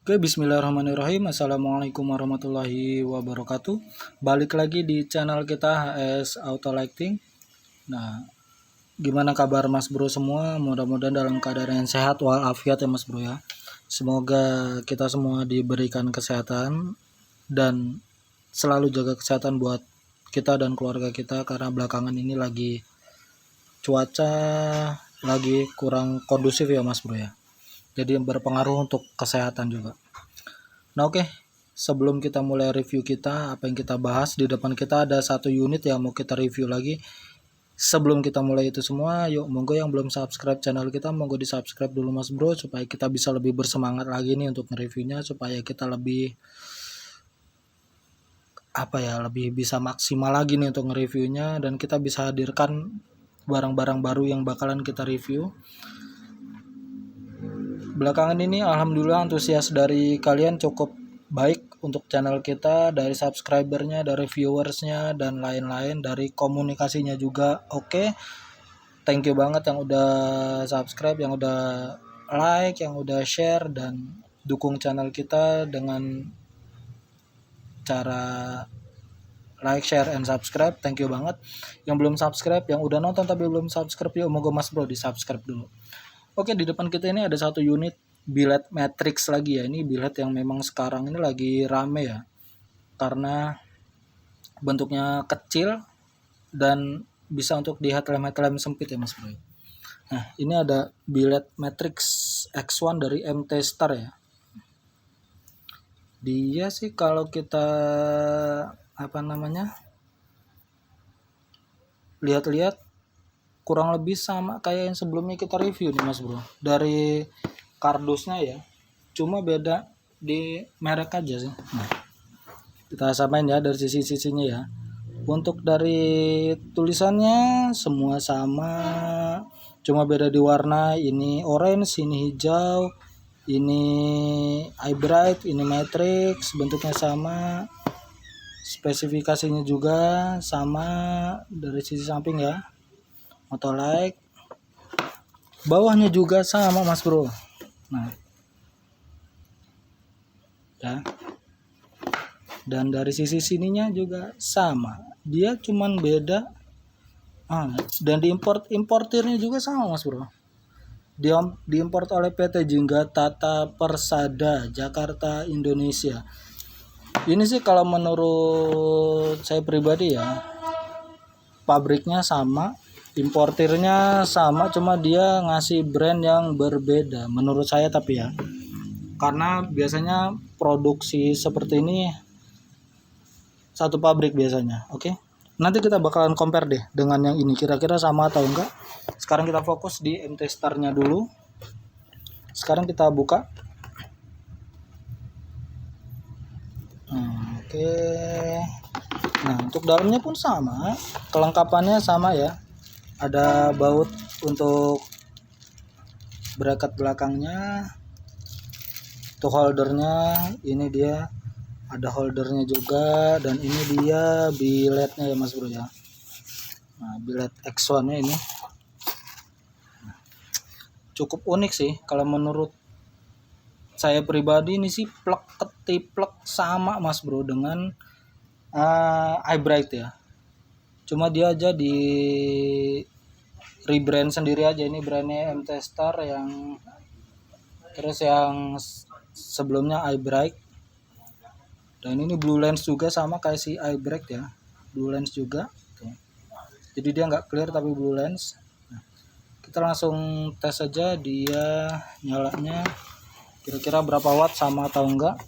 Oke, bismillahirrahmanirrahim. Assalamualaikum warahmatullahi wabarakatuh. Balik lagi di channel kita HS Auto Lighting. Nah, gimana kabar Mas Bro semua? Mudah-mudahan dalam keadaan yang sehat walafiat ya Mas Bro ya. Semoga kita semua diberikan kesehatan dan selalu jaga kesehatan buat kita dan keluarga kita, karena belakangan ini lagi cuaca lagi kurang kondusif ya Mas Bro ya. Jadi berpengaruh untuk kesehatan juga. Nah oke, sebelum kita mulai review kita, apa yang kita bahas, di depan kita ada satu unit yang mau kita review lagi. Sebelum kita mulai itu semua, yuk monggo yang belum subscribe channel kita, monggo di subscribe dulu Mas Bro, supaya kita bisa lebih bersemangat lagi nih untuk nge-reviewnya, supaya kita lebih lebih bisa maksimal lagi nih untuk nge-reviewnya, dan kita bisa hadirkan barang-barang baru yang bakalan kita review. Belakangan ini alhamdulillah antusias dari kalian cukup baik untuk channel kita, dari subscribernya, dari viewersnya, dan lain-lain, dari komunikasinya juga oke. Thank you banget yang udah subscribe, yang udah like, yang udah share, dan dukung channel kita dengan cara like, share, and subscribe. Thank you banget. Yang belum subscribe, yang udah nonton tapi belum subscribe, yuk moga Mas Bro di subscribe dulu. Oke, di depan kita ini ada satu unit billet matrix lagi ya. Ini billet yang memang sekarang ini lagi rame ya, karena bentuknya kecil dan bisa untuk di headlamp sempit ya Mas Bro. Nah, ini ada billet matrix X1 dari MT Star ya. Dia sih kalau kita lihat-lihat kurang lebih sama kayak yang sebelumnya kita review nih Mas Bro, dari kardusnya ya, cuma beda di merek aja sih. Nah, kita samain ya dari sisi-sisinya ya. Untuk dari tulisannya semua sama, cuma beda di warna. Ini orange, ini hijau, ini iBright, ini matrix, bentuknya sama, spesifikasinya juga sama dari sisi samping ya, Autolike. Bawahnya juga sama Mas Bro. Nah, ya. Dan dari sisi sininya juga sama. Dia cuman beda. Dan importirnya juga sama Mas Bro. Diimport oleh PT Jingga Tata Persada Jakarta Indonesia. Ini sih kalau menurut saya pribadi ya, pabriknya sama, importirnya sama, cuma dia ngasih brand yang berbeda menurut saya tapi ya, karena biasanya produksi seperti ini satu pabrik biasanya. Oke, nanti kita bakalan compare deh dengan yang ini, kira-kira sama atau enggak. Sekarang kita fokus di MT Star nya dulu. Sekarang kita buka. Oke. Nah, untuk dalamnya pun sama, kelengkapannya sama ya. Ada baut untuk bracket belakangnya, untuk holdernya ini dia ada holdernya juga, dan ini dia billetnya ya Mas Bro ya. Nah, billet X1 nya ini cukup unik sih kalau menurut saya pribadi. Ini sih plek ketiplek sama Mas Bro dengan iBright ya, cuma dia aja di rebrand sendiri aja. Ini brandnya MT Star, yang terus yang sebelumnya iBright. Dan ini blue lens juga sama kayak si iBright ya, blue lens juga. Jadi dia nggak clear tapi blue lens. Nah, kita langsung tes aja dia nyalanya, kira-kira berapa watt, sama atau enggak.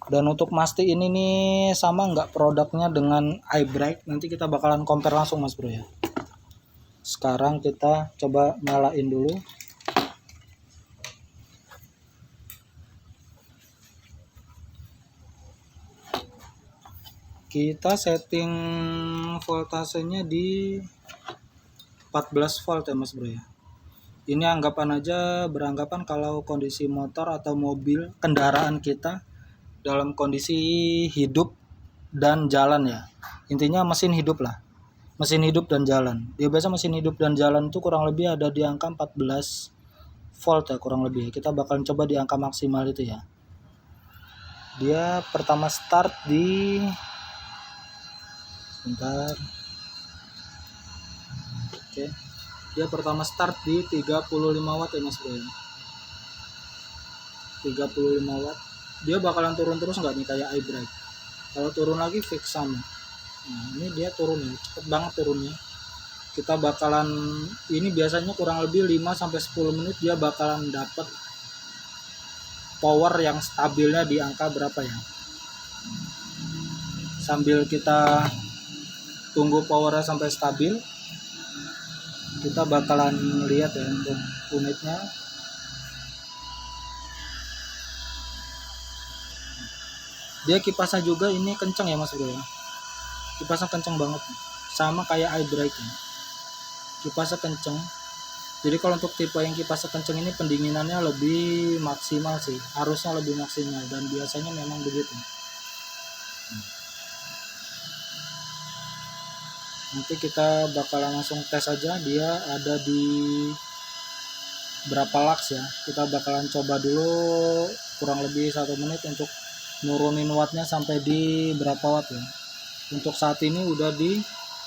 Dan untuk mastiin ini nih sama enggak produknya dengan iBright, nanti kita bakalan compare langsung Mas Bro ya. Sekarang kita coba nyalain dulu. Kita setting voltasenya di 14 volt ya Mas Bro ya. Ini beranggapan kalau kondisi motor atau mobil kendaraan kita dalam kondisi hidup dan jalan ya. Intinya mesin hidup lah. Mesin hidup dan jalan. Dia biasa mesin hidup dan jalan itu kurang lebih ada di angka 14 volt ya kurang lebih. Kita bakal coba di angka maksimal itu ya. Dia pertama start di sebentar. Oke. Dia pertama start di 35 watt ya Mas Bro. 35 watt. Dia bakalan turun terus nggak nih kayak iBrite. Kalau turun lagi fix sama. Nah, ini dia turun ya, cepet banget turunnya. Kita bakalan, ini biasanya kurang lebih 5-10 menit dia bakalan dapat power yang stabilnya di angka berapa ya. Sambil kita tunggu powernya sampai stabil, kita bakalan lihat ya untuk unitnya. Dia kipasnya juga ini kenceng ya Mas Bro ya. Kipasnya kenceng banget, sama kayak iBrite ya. Kipasnya kenceng. Jadi kalau untuk tipe yang kipasnya kenceng ini pendinginannya lebih maksimal sih, harusnya lebih maksimal, dan biasanya memang begitu. Nanti kita bakalan langsung tes aja dia ada di berapa lux ya. Kita bakalan coba dulu kurang lebih 1 menit untuk nurunin wattnya sampai di berapa watt ya. Untuk saat ini udah di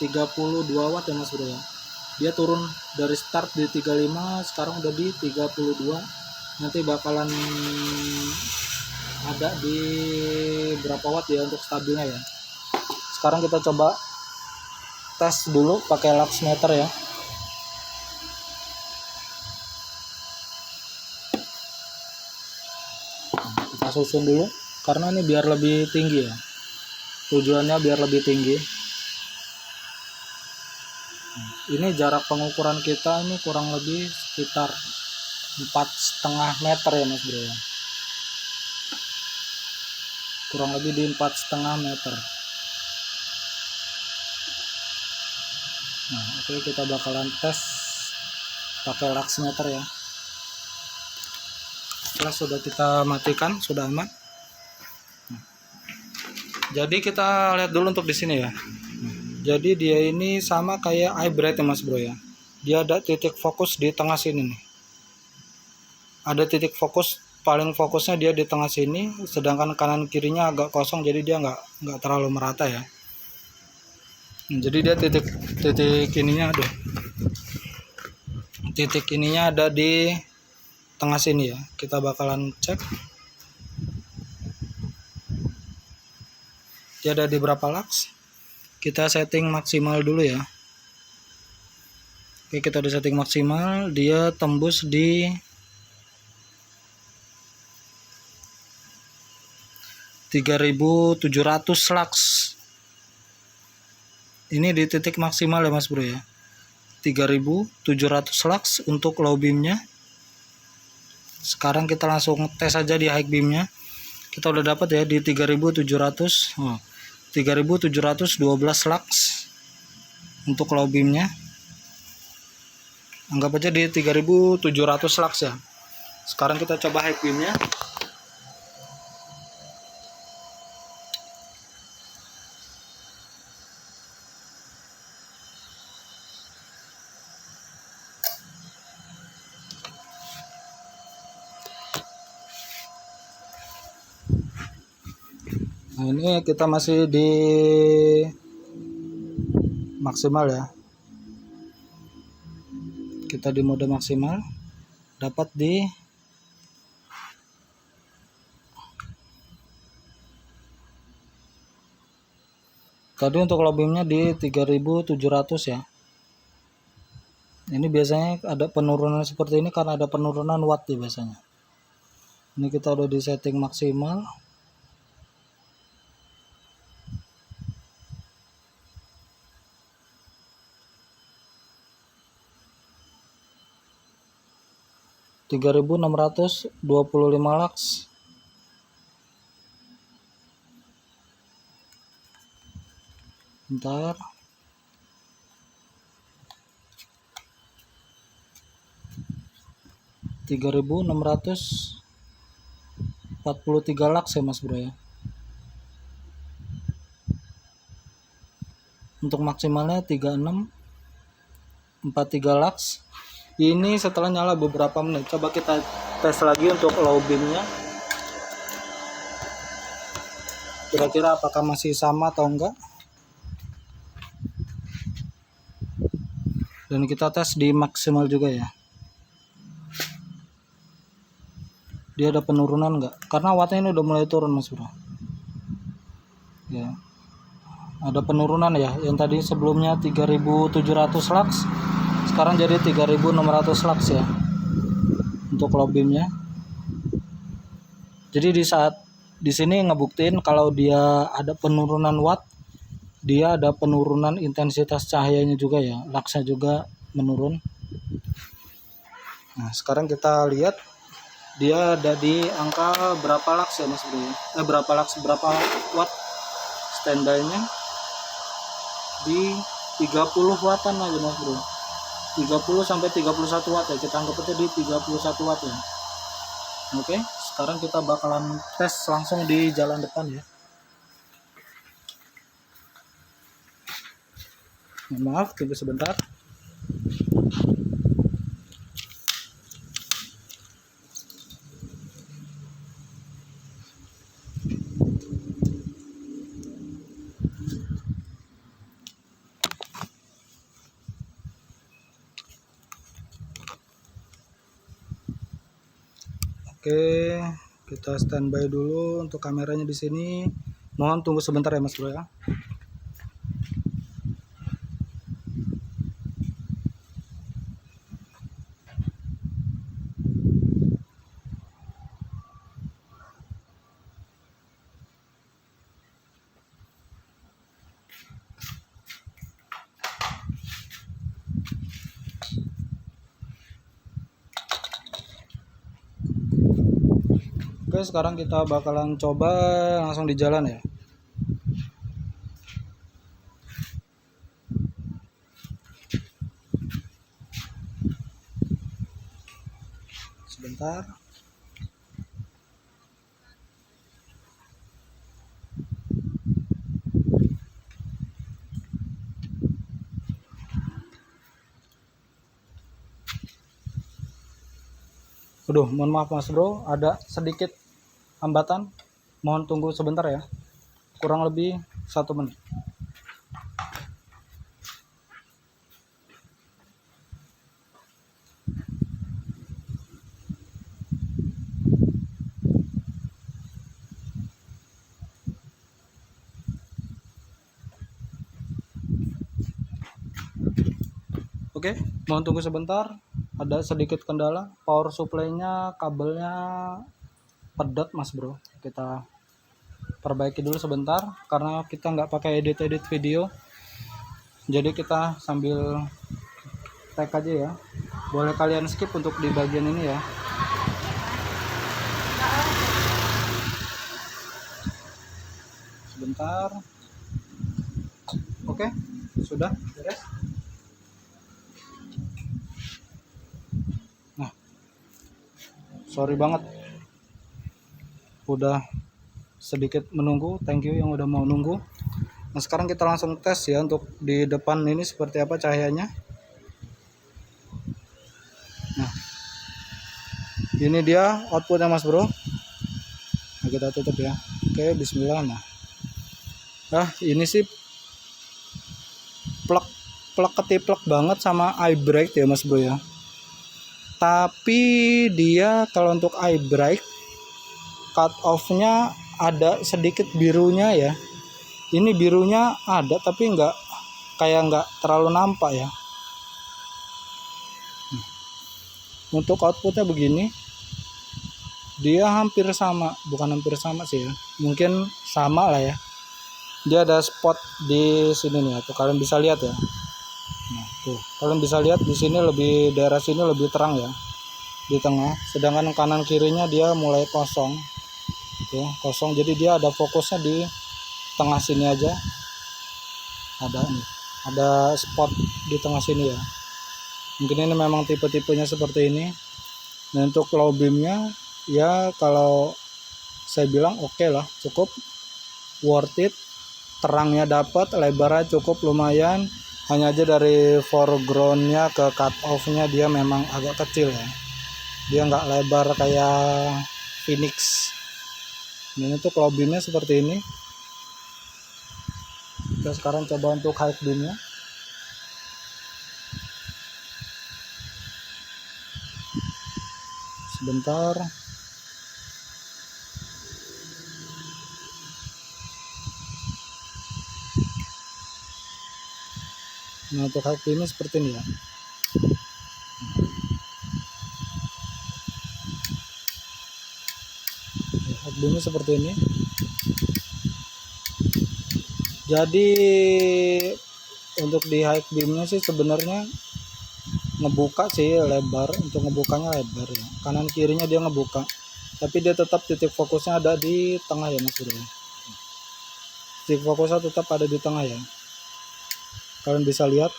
32 watt ya Mas Bro ya. Dia turun dari start di 35, sekarang udah di 32. Nanti bakalan ada di berapa watt ya untuk stabilnya ya. Sekarang kita coba tes dulu pakai lux meter ya. Kita susun dulu karena ini biar lebih tinggi ya. Tujuannya biar lebih tinggi. Ini jarak pengukuran kita ini kurang lebih sekitar 4,5 meter ya Mas Bro ya. Kurang lebih di 4,5 meter. Nah, oke, kita bakalan tes pakai lux meter ya. Setelah sudah kita matikan, sudah aman. Nah, jadi kita lihat dulu untuk di sini ya. Jadi dia ini sama kayak iBrite ya Mas Bro ya. Dia ada titik fokus di tengah sini nih. Ada titik fokus, paling fokusnya dia di tengah sini, sedangkan kanan kirinya agak kosong, jadi dia nggak terlalu merata ya. Jadi dia titik ininya ada. Titik ininya ada di tengah sini ya. Kita bakalan cek. Dia ada di berapa lux? Kita setting maksimal dulu ya. Oke, kita udah setting maksimal, dia tembus di 3700 lux. Ini di titik maksimal ya Mas Bro ya. 3700 lux untuk low beamnya. Sekarang kita langsung tes aja di high beamnya. Kita udah dapat ya di 3700. 3712 lux untuk low beamnya. Anggap aja di 3700 lux ya. Sekarang kita coba high beamnya. Nah, ini kita masih di maksimal ya. Kita di mode maksimal, dapat di tadi untuk low beamnya di 3700 ya. Ini biasanya ada penurunan seperti ini karena ada penurunan watt ya biasanya. Ini kita udah di setting maksimal. (3625 lux). Bentar. (3643 lux ya Mas Bro ya. Untuk maksimalnya 3643 lux. Ini setelah nyala beberapa menit. Coba kita tes lagi untuk low beamnya. kira-kira apakah masih sama atau enggak. Dan kita tes di maksimal juga ya, dia ada penurunan enggak, karena wattnya ini udah mulai turun Mas Bro ya. Ada penurunan ya, yang tadi sebelumnya 3700 lux sekarang jadi 3600 lux ya untuk low beamnya. Jadi di saat di sini ngebuktiin kalau dia ada penurunan watt, dia ada penurunan intensitas cahayanya juga ya, luxnya juga menurun. Nah sekarang kita lihat dia ada di angka berapa lux ya Mas Bro, berapa lux, berapa watt standby-nya di 30 wattan aja Mas Bro, 30 sampai 31 watt ya, kita anggap aja di 31 watt ya. Oke, sekarang kita bakalan tes langsung di jalan depan ya. Maaf, tunggu sebentar. Oke, kita standby dulu untuk kameranya di sini. Mohon tunggu sebentar ya Mas Bro ya. Oke, sekarang kita bakalan coba langsung di jalan ya. Sebentar. Aduh, mohon maaf Mas Bro, ada sedikit hambatan. Mohon tunggu sebentar ya. Kurang lebih 1 menit. Oke, mohon tunggu sebentar. Ada sedikit kendala, power supply-nya, kabelnya pedot Mas Bro. Kita perbaiki dulu sebentar karena kita nggak pakai edit video. Jadi kita sambil tag aja ya. Boleh kalian skip untuk di bagian ini ya. Sebentar. Oke, sudah beres. Nah, sorry banget udah sedikit menunggu, thank you yang udah mau nunggu. Nah sekarang kita langsung tes ya untuk di depan ini seperti apa cahayanya. Nah ini dia outputnya Mas Bro. Nah kita tutup ya. Oke, bismillah. Nah ini sih plek ketiplek banget sama eye bright ya Mas Bro ya. Tapi dia kalau untuk eye bright cut off-nya ada sedikit birunya ya. Ini birunya ada tapi nggak terlalu nampak ya. Untuk outputnya begini, dia hampir sama, bukan hampir sama sih ya, mungkin sama lah ya. Dia ada spot di sini nih, tuh kalian bisa lihat ya. Nah tuh kalian bisa lihat di sini lebih, daerah sini lebih terang ya di tengah, sedangkan kanan kirinya dia mulai kosong. Tuh, kosong, jadi dia ada fokusnya di tengah sini aja. Ada spot di tengah sini ya. Mungkin ini memang tipe-tipenya seperti ini. Nah untuk low beamnya ya kalau saya bilang oke lah, cukup worth it. Terangnya dapat, lebarnya cukup lumayan. Hanya aja dari foregroundnya ke cut off-nya dia memang agak kecil ya. Dia nggak lebar kayak Phoenix. Dan untuk low beamnya seperti ini. Kita sekarang coba untuk high beamnya. Sebentar. Nah, untuk high beamnya seperti ini ya. High beamnya seperti ini. Jadi untuk di high beamnya sih sebenarnya ngebuka sih lebar, untuk ngebukanya lebar ya. Kanan kirinya dia ngebuka, tapi dia tetap titik fokusnya ada di tengah ya Mas Bro. Titik fokusnya tetap ada di tengah ya. Kalian bisa lihat.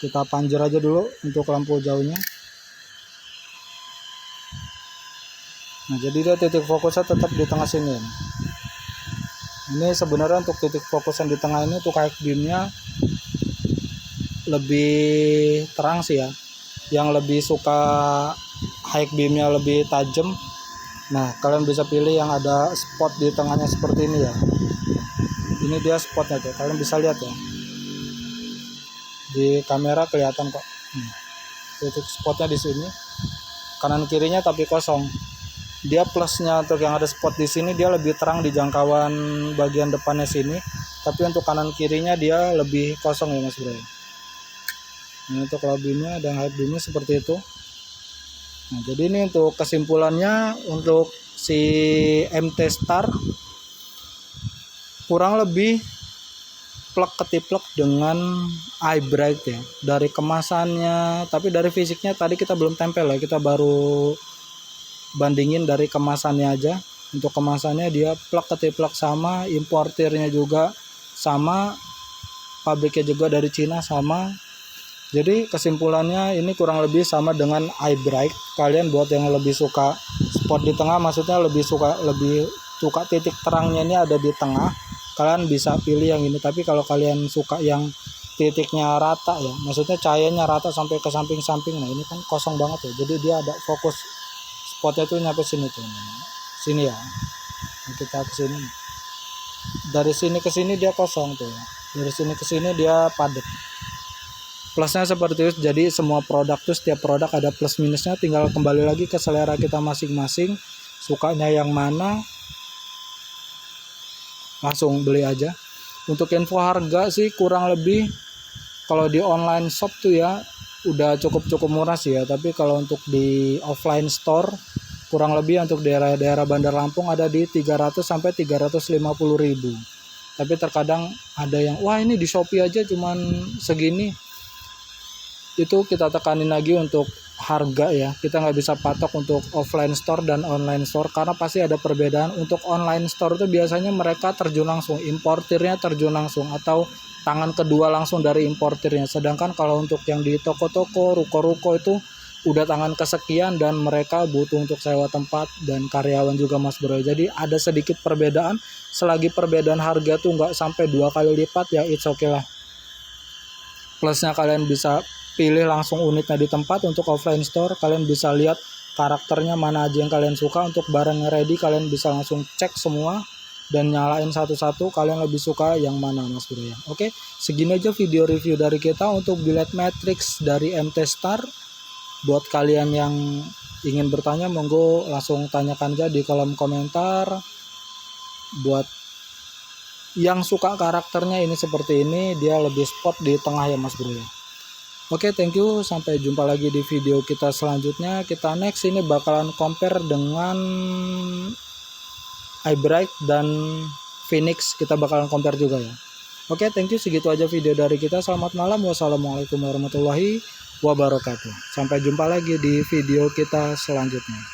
Kita panjer aja dulu untuk lampu jauhnya. Nah, jadi dia titik fokusnya tetap di tengah sini ya. Ini sebenarnya untuk titik fokus yang di tengah ini untuk high beamnya lebih terang sih ya. Yang lebih suka high beamnya lebih tajam, nah kalian bisa pilih yang ada spot di tengahnya seperti ini ya. Ini dia spotnya tuh, kalian bisa lihat ya. Di kamera kelihatan kok. Titik spotnya di sini. Kanan kirinya tapi kosong. Dia plusnya untuk yang ada spot di sini dia lebih terang di jangkauan bagian depannya sini, tapi untuk kanan kirinya dia lebih kosong ya Mas Bro. Ini untuk low beamnya dan high beamnya seperti itu. Nah, jadi ini untuk kesimpulannya untuk si MT Star kurang lebih plek ketiplek dengan iBright ya. Dari kemasannya, tapi dari fisiknya tadi kita belum tempel ya, kita baru bandingin dari kemasannya aja. Untuk kemasannya dia plek ketiplek sama, importirnya juga sama, pabriknya juga dari Cina sama. Jadi kesimpulannya ini kurang lebih sama dengan iBright. Kalian buat yang lebih suka spot di tengah, maksudnya lebih suka titik terangnya ini ada di tengah, kalian bisa pilih yang ini. Tapi kalau kalian suka yang titiknya rata ya, maksudnya cahayanya rata sampai ke samping-samping, nah ini kan kosong banget ya. Jadi dia ada fokus spotnya tuh nyampe sini tuh, sini ya. Nah, kita ke sini, dari sini ke sini dia kosong tuh ya. Dari sini ke sini dia padat. Plusnya seperti itu. Jadi semua produk tuh, setiap produk ada plus minusnya, tinggal kembali lagi ke selera kita masing-masing, sukanya yang mana, langsung beli aja. Untuk info harga sih kurang lebih kalau di online shop tuh ya udah cukup murah sih ya. Tapi kalau untuk di offline store kurang lebih untuk daerah-daerah Bandar Lampung ada di 300 sampai 350.000. Tapi terkadang ada yang wah ini di Shopee aja cuman segini. Itu kita tekanin lagi untuk harga ya. Kita nggak bisa patok untuk offline store dan online store karena pasti ada perbedaan. Untuk online store itu biasanya mereka terjun langsung, importirnya terjun langsung atau tangan kedua langsung dari importirnya. Sedangkan kalau untuk yang di toko-toko, ruko-ruko itu udah tangan kesekian dan mereka butuh untuk sewa tempat dan karyawan juga Mas Bro. Jadi ada sedikit perbedaan. Selagi perbedaan harga tuh nggak sampai 2 kali lipat ya it's okay lah. Plusnya kalian bisa pilih langsung unitnya di tempat. Untuk offline store kalian bisa lihat karakternya mana aja yang kalian suka. Untuk barangnya ready kalian bisa langsung cek semua dan nyalain satu-satu kalian lebih suka yang mana Mas Bro ya. Oke, segini aja video review dari kita untuk Biled Matrix dari MT Star. Buat kalian yang ingin bertanya monggo langsung tanyakan aja di kolom komentar. Buat yang suka karakternya ini seperti ini, dia lebih spot di tengah ya Mas Bro ya. Oke, thank you, sampai jumpa lagi di video kita selanjutnya. Kita next ini bakalan compare dengan iBright dan Phoenix, kita bakalan compare juga ya. Oke, thank you, segitu aja video dari kita. Selamat malam, wassalamualaikum warahmatullahi wabarakatuh. Sampai jumpa lagi di video kita selanjutnya.